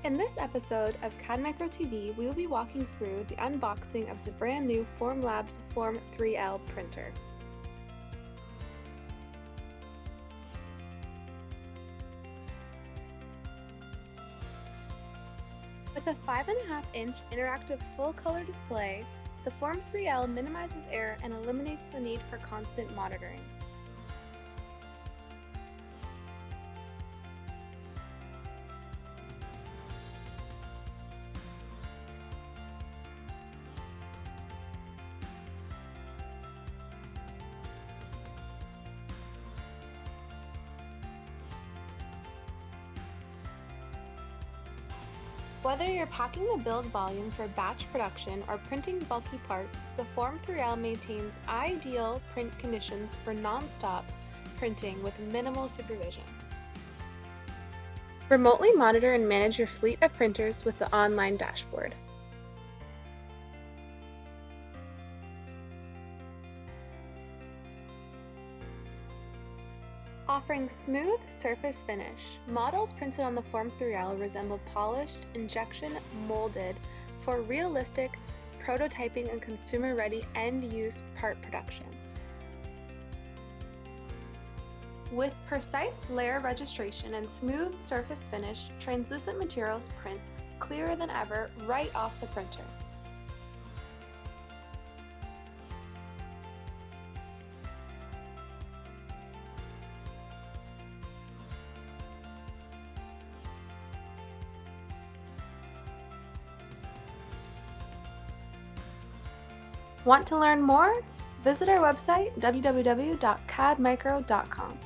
In this episode of CAD Micro TV, we will be walking through the unboxing of the brand new Formlabs Form 3L printer. With a 5.5-inch interactive full-color display, the Form 3L minimizes error and eliminates the need for constant monitoring. Whether you're packing a build volume for batch production or printing bulky parts, the Form 3L maintains ideal print conditions for non-stop printing with minimal supervision. Remotely monitor and manage your fleet of printers with the online dashboard. Offering smooth surface finish, models printed on the Form 3L resemble polished, injection molded for realistic prototyping and consumer-ready end-use part production. With precise layer registration and smooth surface finish, translucent materials print clearer than ever right off the printer. Want to learn more? Visit our website www.cadmicro.com.